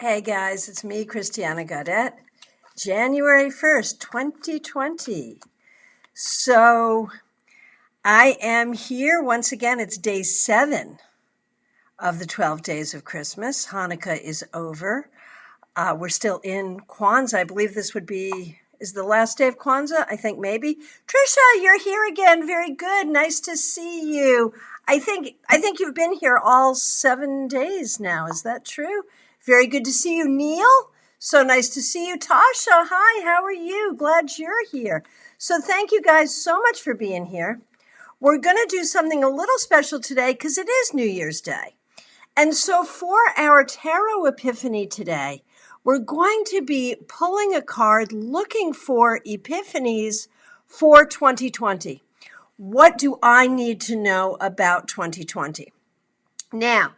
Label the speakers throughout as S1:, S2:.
S1: Hey guys, it's me, Christiana Gaudet, January 1st, 2020. So I am here once again. It's day 7 of the 12 days of Christmas. Hanukkah is over. We're still in Kwanzaa. I believe this is the last day of Kwanzaa. I think maybe. Trisha, you're here again. Very good. Nice to see you. I think you've been here all 7 days now. Is that true? Very good to see you, Neil. So nice to see you. Tasha, hi, how are you? Glad you're here. So thank you guys so much for being here. We're going to do something a little special today because it is New Year's Day. And so for our tarot epiphany today, we're going to be pulling a card looking for epiphanies for 2020. What do I need to know about 2020? Now,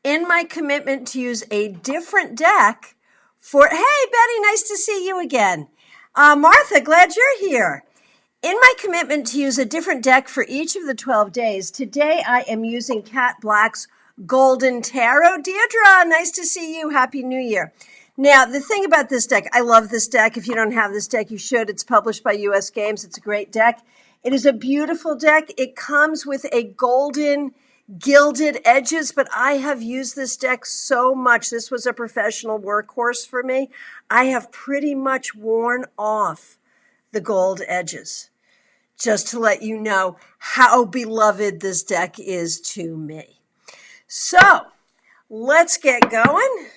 S1: in my commitment to use a different deck hey, Betty, nice to see you again. Martha, glad you're here. In my commitment to use a different deck for each of the 12 days, today I am using Cat Black's Golden Tarot. Deirdre, nice to see you. Happy New Year. Now, the thing about this deck, I love this deck. If you don't have this deck, you should. It's published by US Games. It's a great deck. It is a beautiful deck. It comes with a golden gilded edges, but I have used this deck so much. This was a professional workhorse for me. I have pretty much worn off the gold edges, just to let you know how beloved this deck is to me. So let's get going.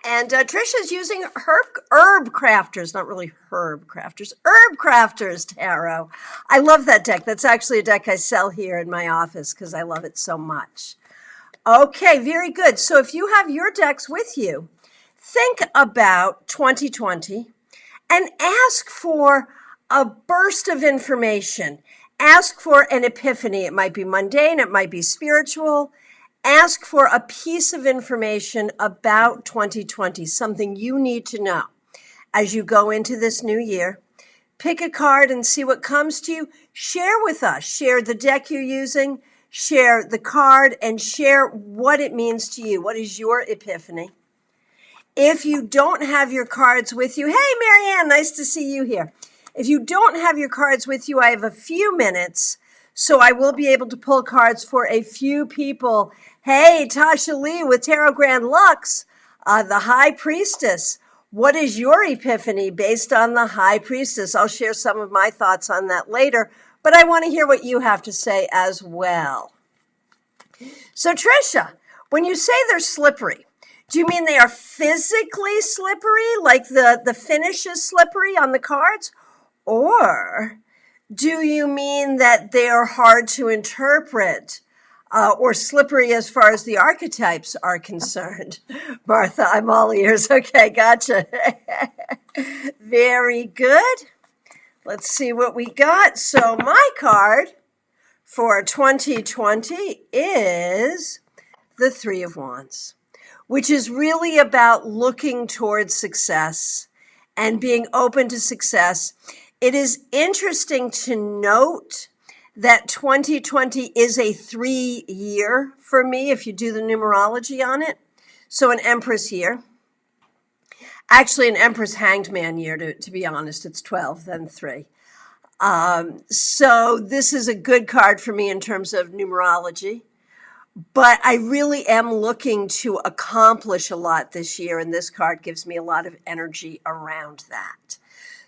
S1: And Trisha's using Herb Crafters, not really Herb Crafters, Herb Crafters Tarot. I love that deck. That's actually a deck I sell here in my office because I love it so much. Okay, very good. So if you have your decks with you, think about 2020 and ask for a burst of information. Ask for an epiphany. It might be mundane, it might be spiritual. Ask for a piece of information about 2020, something you need to know as you go into this new year. Pick a card and see what comes to you. Share with us. Share the deck you're using, share the card, and share what it means to you. What is your epiphany? If you don't have your cards with you, hey, Marianne, nice to see you here. If you don't have your cards with you, I have a few minutes, so I will be able to pull cards for a few people. Hey, Tasha Lee with Tarot Grand Lux, the High Priestess. What is your epiphany based on the High Priestess? I'll share some of my thoughts on that later, but I want to hear what you have to say as well. So, Trisha, when you say they're slippery, do you mean they are physically slippery, like the finish is slippery on the cards? Or do you mean that they are hard to interpret or slippery as far as the archetypes are concerned? Martha, I'm all ears. Okay, gotcha. Very good. Let's see what we got. So my card for 2020 is the Three of Wands, which is really about looking towards success and being open to success. It is interesting to note that 2020 is a 3-year for me, if you do the numerology on it. So an Empress year. Actually, an Empress Hanged Man year, to be honest. It's 12, then 3. So this is a good card for me in terms of numerology. But I really am looking to accomplish a lot this year, and this card gives me a lot of energy around that.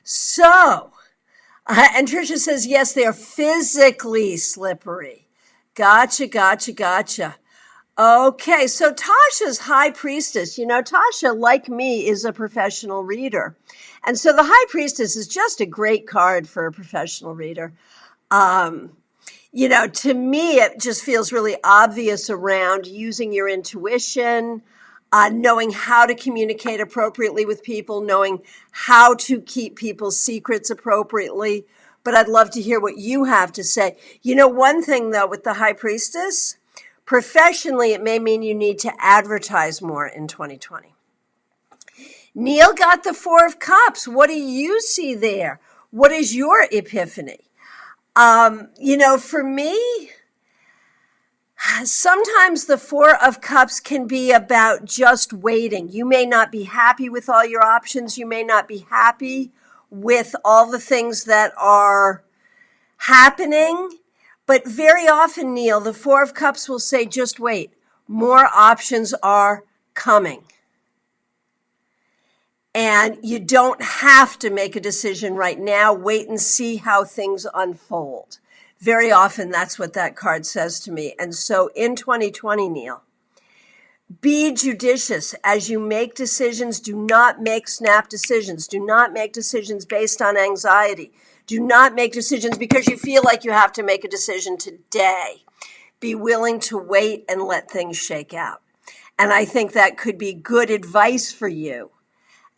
S1: So, and Trisha says, yes, they are physically slippery. Gotcha, gotcha, gotcha. Okay, so Tasha's High Priestess. You know, Tasha, like me, is a professional reader. And so the High Priestess is just a great card for a professional reader. You know, to me, it just feels really obvious around using your intuition, knowing how to communicate appropriately with people, knowing how to keep people's secrets appropriately. But I'd love to hear what you have to say. You know, one thing, though, with the High Priestess, professionally, it may mean you need to advertise more in 2020. Neil got the Four of Cups. What do you see there? What is your epiphany? You know, for me, Sometimes the Four of Cups can be about just waiting. You may not be happy with all your options. You may not be happy with all the things that are happening. But very often, Neil, the Four of Cups will say, just wait. More options are coming. And you don't have to make a decision right now. Wait and see how things unfold. Very often, that's what that card says to me. And so in 2020, Neil, be judicious as you make decisions. Do not make snap decisions. Do not make decisions based on anxiety. Do not make decisions because you feel like you have to make a decision today. Be willing to wait and let things shake out. And I think that could be good advice for you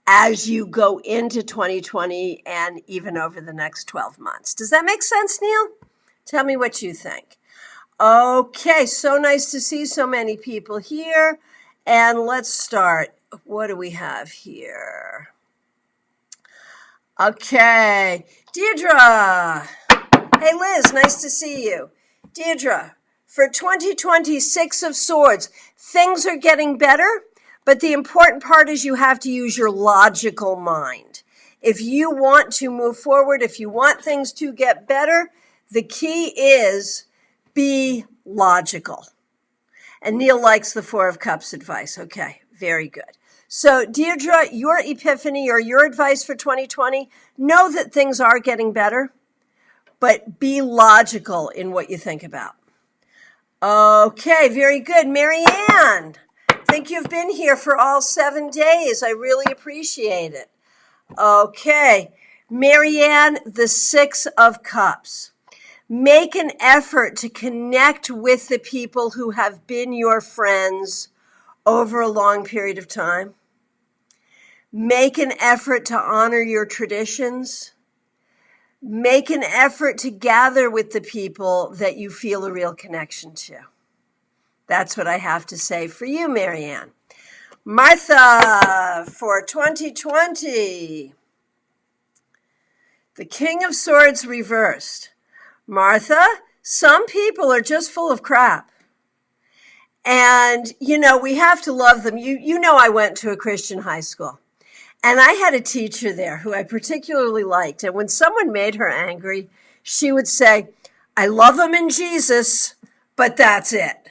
S1: as you go into 2020 and even over the next 12 months. Does that make sense, Neil? Tell me what you think. Okay, so nice to see so many people here. And let's start. What do we have here? Okay, Deirdre. Hey, Liz, nice to see you. Deirdre, for 2020, Six of Swords, things are getting better, but the important part is you have to use your logical mind. If you want to move forward, if you want things to get better, the key is be logical. And Neil likes the Four of Cups advice. Okay, very good. So Deirdre, your epiphany or your advice for 2020, know that things are getting better, but be logical in what you think about. Okay, very good. Marianne, I think you've been here for all 7 days. I really appreciate it. Okay, Marianne, the Six of Cups. Make an effort to connect with the people who have been your friends over a long period of time. Make an effort to honor your traditions. Make an effort to gather with the people that you feel a real connection to. That's what I have to say for you, Marianne. Martha, for 2020, the King of Swords reversed. Martha, some people are just full of crap. And, we have to love them. You know I went to a Christian high school. And I had a teacher there who I particularly liked. And when someone made her angry, she would say, I love them in Jesus, but that's it.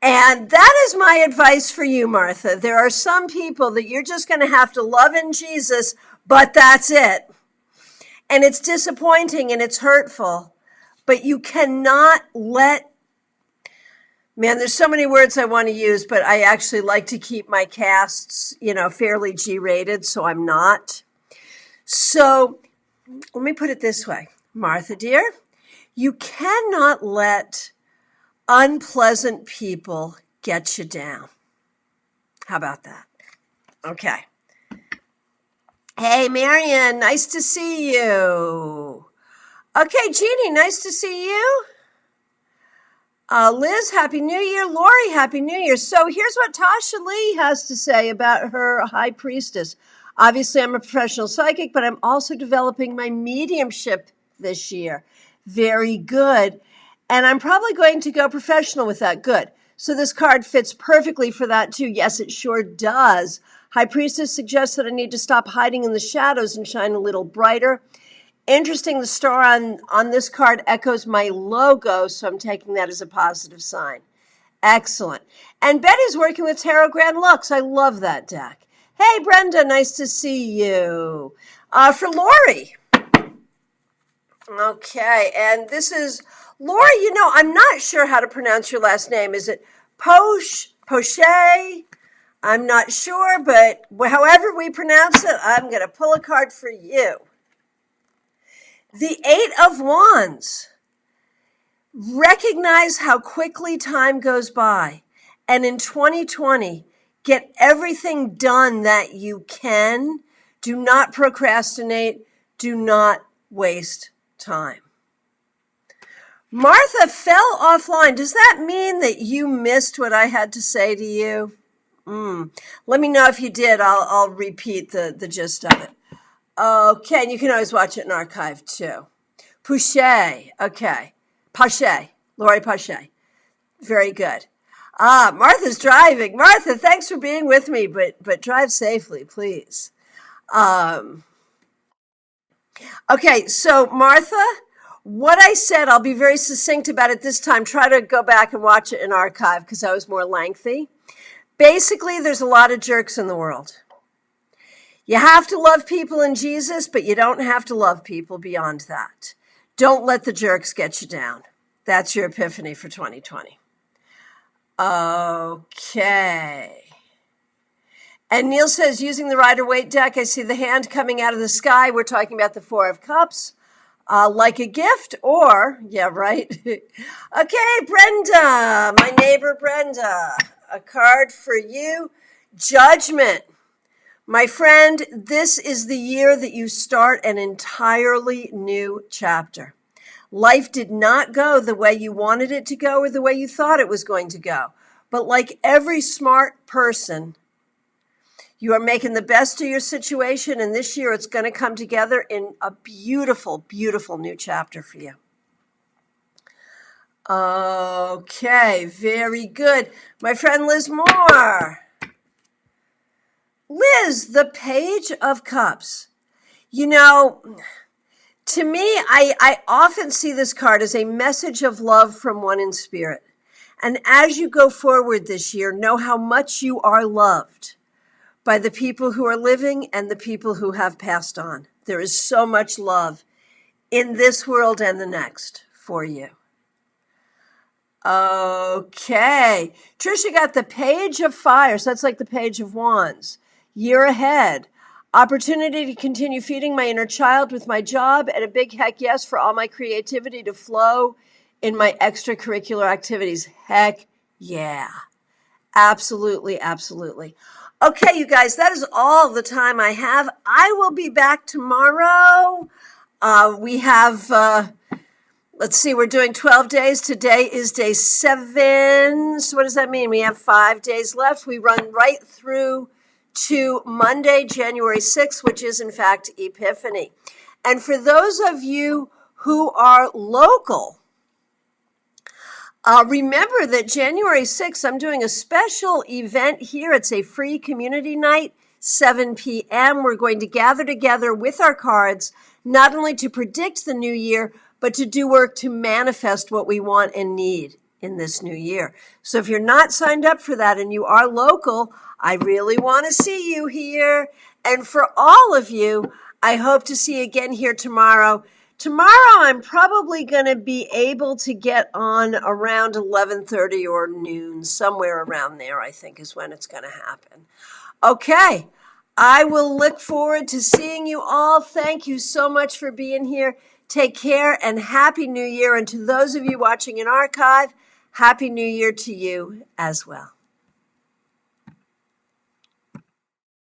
S1: And that is my advice for you, Martha. There are some people that you're just going to have to love in Jesus, but that's it. And it's disappointing and it's hurtful, but you cannot there's so many words I want to use, but I actually like to keep my casts, fairly G-rated, so I'm not. So let me put it this way, Martha, dear, you cannot let unpleasant people get you down. How about that? Okay. Hey, Marion, nice to see you. Okay, Jeannie, nice to see you. Liz, Happy New Year. Laurie, Happy New Year. So here's what Tasha Lee has to say about her high priestess. Obviously, I'm a professional psychic, but I'm also developing my mediumship this year. Very good. And I'm probably going to go professional with that. Good. So this card fits perfectly for that too. Yes, it sure does. High Priestess suggests that I need to stop hiding in the shadows and shine a little brighter. Interesting, the star on this card echoes my logo, so I'm taking that as a positive sign. Excellent. And Betty's working with Tarot Grand Lux. I love that deck. Hey, Brenda, nice to see you. For Laurie. Okay, and this is Laurie. I'm not sure how to pronounce your last name. Is it Poche? I'm not sure, but however we pronounce it, I'm going to pull a card for you. The Eight of Wands. Recognize how quickly time goes by. And in 2020, get everything done that you can. Do not procrastinate. Do not waste time. Martha fell offline. Does that mean that you missed what I had to say to you? Let me know if you did. I'll repeat the gist of it. Okay, and you can always watch it in archive too. Pache, okay. Pache, Laurie Pache. Very good. Martha's driving. Martha, thanks for being with me, but drive safely, please. Okay, so Martha, what I said, I'll be very succinct about it this time. Try to go back and watch it in archive because I was more lengthy. Basically, there's a lot of jerks in the world. You have to love people in Jesus, but you don't have to love people beyond that. Don't let the jerks get you down. That's your epiphany for 2020. Okay. And Neil says, using the Rider-Waite deck, I see the hand coming out of the sky. We're talking about the Four of Cups. Like a gift or, yeah, right. Okay, Brenda, my neighbor Brenda, a card for you. Judgment. My friend, this is the year that you start an entirely new chapter. Life did not go the way you wanted it to go or the way you thought it was going to go. But like every smart person, you are making the best of your situation, and this year it's going to come together in a beautiful, beautiful new chapter for you. Okay, very good. My friend Liz Moore. Liz, the Page of Cups. You know, to me, I often see this card as a message of love from one in spirit. And as you go forward this year, know how much you are loved by the people who are living and the people who have passed on. There is so much love in this world and the next for you. Okay. Trisha got the Page of Fire, so that's like the Page of Wands. Year ahead. Opportunity to continue feeding my inner child with my job, and a big heck yes for all my creativity to flow in my extracurricular activities. Heck yeah. Absolutely, absolutely. Okay, you guys, that is all the time I have. I will be back tomorrow. We have, let's see, we're doing 12 days. Today is day 7. So what does that mean? We have 5 days left. We run right through to Monday, January 6th, which is, in fact, Epiphany. And for those of you who are local, remember that January 6th, I'm doing a special event here. It's a free community night, 7 p.m. We're going to gather together with our cards, not only to predict the new year, but to do work to manifest what we want and need in this new year. So if you're not signed up for that and you are local, I really want to see you here. And for all of you, I hope to see you again here tomorrow. Tomorrow, I'm probably going to be able to get on around 11:30 or noon, somewhere around there, I think is when it's going to happen. Okay, I will look forward to seeing you all. Thank you so much for being here. Take care and Happy New Year. And to those of you watching in archive, Happy New Year to you as well.